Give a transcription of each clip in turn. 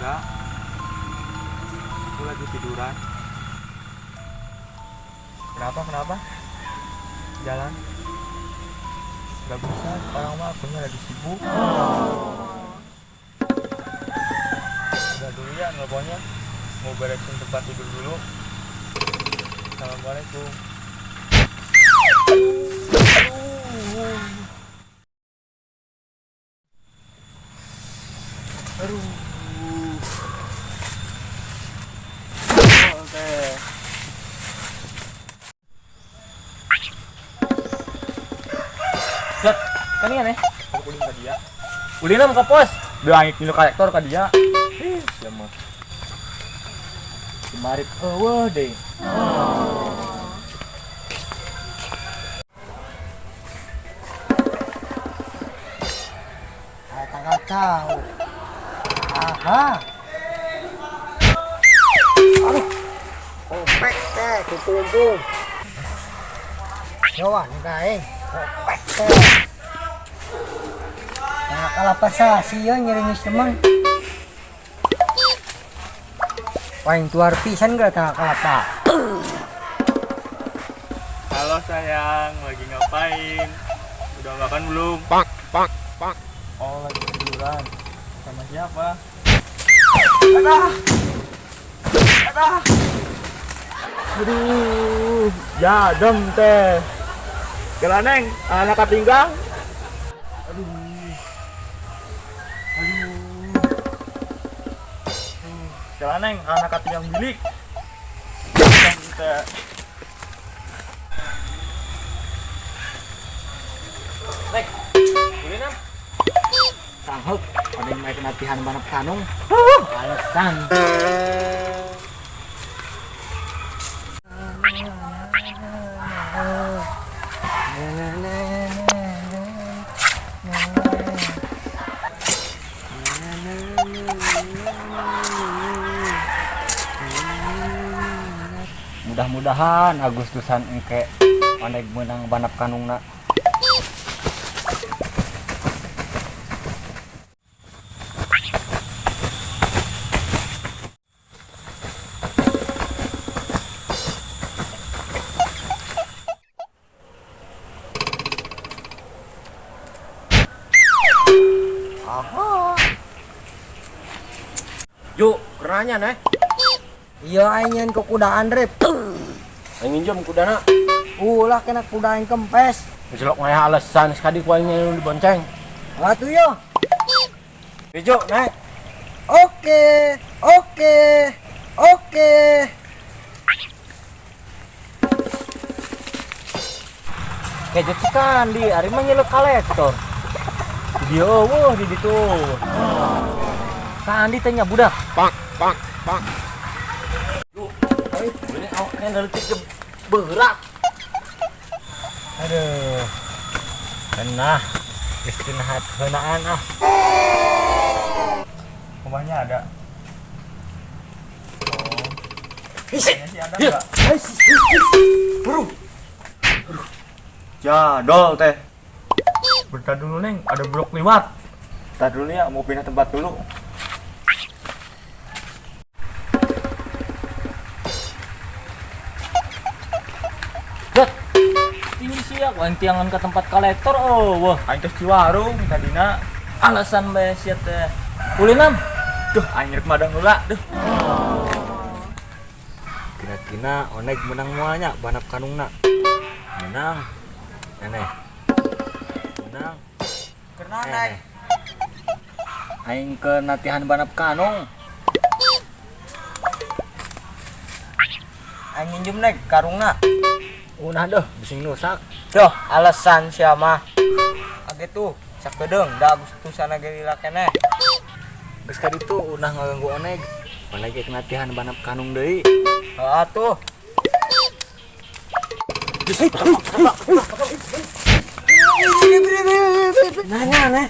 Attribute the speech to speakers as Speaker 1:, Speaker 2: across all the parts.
Speaker 1: Enggak. Aku lagi tiduran. Kenapa? Jalan. Gak bisa, sekarang mah akunya lagi sibuk. Udah dulu ya nelponnya. Mau beresin tempat tidur dulu. Assalamualaikum. Aduh. Oke.
Speaker 2: Jat, kan iya nih.
Speaker 1: Aku ulin ka dia.
Speaker 2: Ulina ka pos.
Speaker 1: Beangit nilo kolektor ka dia.
Speaker 2: Ya mah. Kemarin eueuh deh.
Speaker 3: Tanggal tahu. Aha. Aduh. Kopek teh kumpul. Jawan kae. Kopek teh. Nah, kalapa sasieu nyeringis teman. Paling tuar pisan gak tanggal kalapa.
Speaker 1: Halo sayang, lagi ngapain? Udah makan belum? Oh, lagi tiduran. Sama siapa? Aduh. Aduh, jadem teh. Kelaneng, anak katinggang. Aduh. Kelaneng, anak katinggang bilik. Jadem teh.
Speaker 2: Nek, ulina. Sanggup, ada yang main latihan banap kanung. Alasan. Mudah-mudahan Agustusan engke pandai menang banap kanungna.
Speaker 3: Aha.
Speaker 2: Yuk, kerannya nih.
Speaker 3: Iya aing ke kudaan rep.
Speaker 2: Aing minjem kudana.
Speaker 3: Ulah kena kudaan kempes.
Speaker 2: Jelok ngaya alasan sekali ku aing yang dibonceng.
Speaker 3: Atuh yo.
Speaker 2: Bejo, naik.
Speaker 3: Oke.
Speaker 2: Kejet cikan di ari mah nyelek kolektor. Dia eueuh di ditu. Kandi teh nya budak. Pak. Yuk, ini awak kendal ti berak. Aduh. Kenah. Istirahat heunaan ah.
Speaker 1: Rumahnya ada. Oh.
Speaker 2: Isi.
Speaker 1: Kayaknya sih ada enggak?
Speaker 2: Burung.
Speaker 1: Jadol teh. Bentar dulu neng, ada blok lewat. Bentar dulu ya, mau pindah tempat dulu.
Speaker 2: Jat. Ini sih aku yang tiangan ke tempat kolektor. Oh, wah.
Speaker 1: Aing teh di warung tadina.
Speaker 2: Alasan bae sia teh. Ulinam.
Speaker 1: Duh, aing rek madang heula. Duh.
Speaker 2: Kina-kina onek menang mualnya banap kanungna. Menang. Eneh. Menang.
Speaker 3: Kena
Speaker 2: Eneh. Aing ke latihan banap kanung.
Speaker 3: Aing minjem nek karungna.
Speaker 2: Unah deh, bising nusak.
Speaker 3: Duh, alasan sia mah. Age tuh, sakedeung da Agustusan ge lila keneh.
Speaker 2: Geus ka ditu unah ngaganggu onek. Mana ge latihan banap kanung deui.
Speaker 3: Heeh atuh. Nanya neh.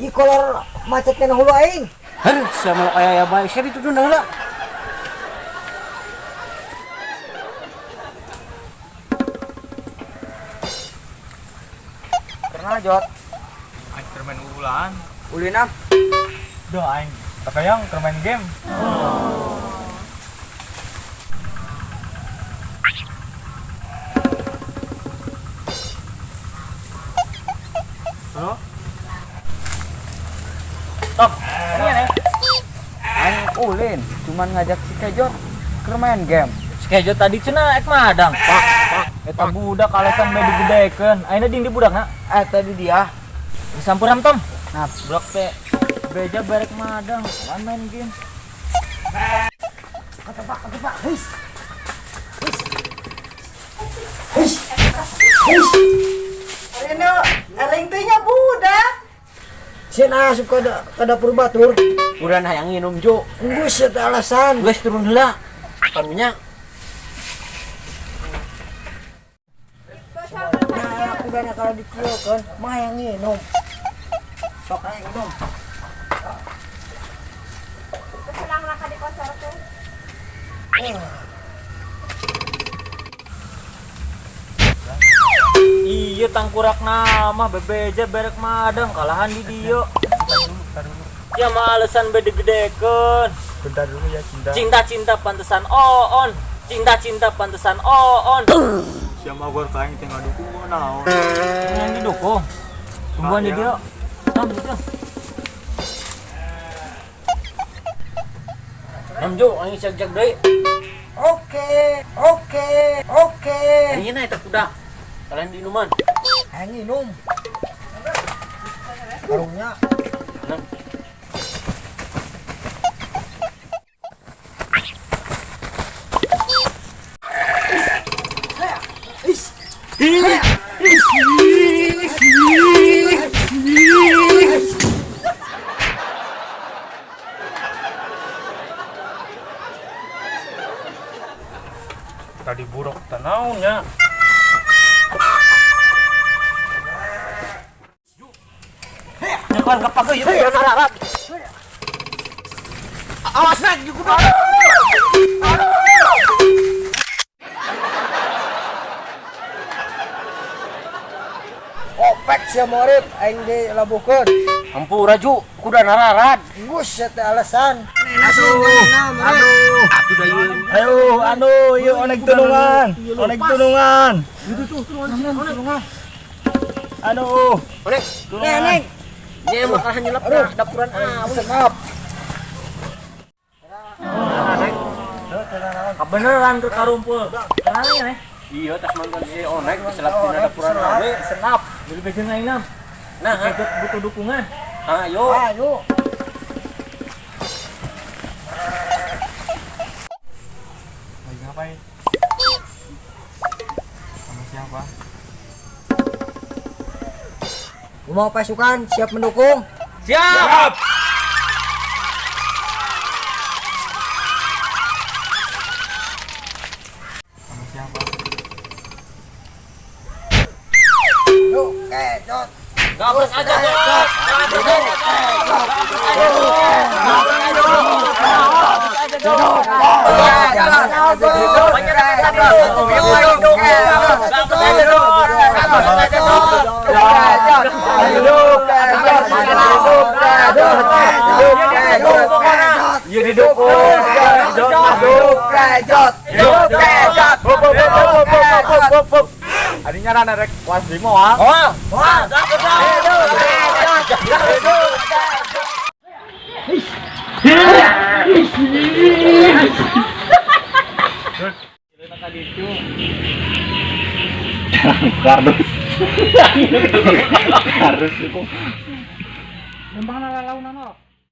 Speaker 3: Ih kolor macet kena hulu aing.
Speaker 2: Heuh, sama aya bae sia dituduh heula.
Speaker 3: Kena jot.
Speaker 1: Aing keur main ulan.
Speaker 3: Ulina.
Speaker 1: Duh aing Kakayang keur main game. Halo?
Speaker 2: Top. Iya nih. Aing ulin, cuman ngajak si Kejot ke main game. Si Kejot tadi cenah ek madang. Pak. Eta budak alasan bae digedekeun. Ayeuna ding di budakna.
Speaker 3: Tadi dia.
Speaker 2: Disampuram Tom. Nah, budak teh beja barek madang, lawan main game.
Speaker 3: Kata Pak, his. Reno, eling teh nya budak. Sina asup ka dapur batur.
Speaker 2: Udah hayang nginum Jo.
Speaker 3: Geus eta alasan.
Speaker 2: Geus turun heula. Panunya.
Speaker 3: Nah, aku gana kalau dikiokeun mah yang nginum. Sok ae nginum.
Speaker 4: Selang laka di kosor tuh.
Speaker 2: Iya tangkurak nama bebeja berek madang kalahan di dieu.
Speaker 1: Tar dulu.
Speaker 2: Ya mah alasan bae digedekeun.
Speaker 1: Bentar dulu ya, Cinta.
Speaker 2: Cinta-cinta pantesan oon. Cinta-cinta pantesan oon.
Speaker 1: Siapa gor kain teh ngadukung naon.
Speaker 2: Yang didukung. Tungguan di dieu. Nam gitu. Nam Jo, angin jak-jak deui.
Speaker 3: Oke.
Speaker 2: Ini na eta kuda. Kalian di inuman.
Speaker 3: Ayo nginum. Warungnya.
Speaker 2: Nam.
Speaker 1: Tadi buruk tanaunnya.
Speaker 2: Nyekelan ka pageuy yeuh nararat.
Speaker 3: Awas nak di kuda. Opek sia morit aing dilabuhkeun.
Speaker 2: Hampura Ju, kuda nararat.
Speaker 3: Geus eta alasan.
Speaker 1: Aduh. Ayo, yuk onek tulungan. Aduh.
Speaker 2: Onek,
Speaker 3: Neng.
Speaker 2: nya makahan nyelep dapuran
Speaker 3: Senap.
Speaker 2: Kebeneran ke karumpul. Kenapa ya, Nek? Iya, tas mantan si Onek selap dina dapuran awe, senap. Beli bejeun aing nam. Nah, Kejot butuh dukungan. Ayo.
Speaker 3: Ayo.
Speaker 1: Lagi ngapain? Sama siapa?
Speaker 3: Mau pasukan siap mendukung.
Speaker 2: Siap.
Speaker 1: Sama siapa?
Speaker 3: Yuk, Kejot.
Speaker 2: Gabus aja, Jot.
Speaker 1: Iya didukung. Adinya rana rek was di moal. Harus itu.
Speaker 3: Gampang lalau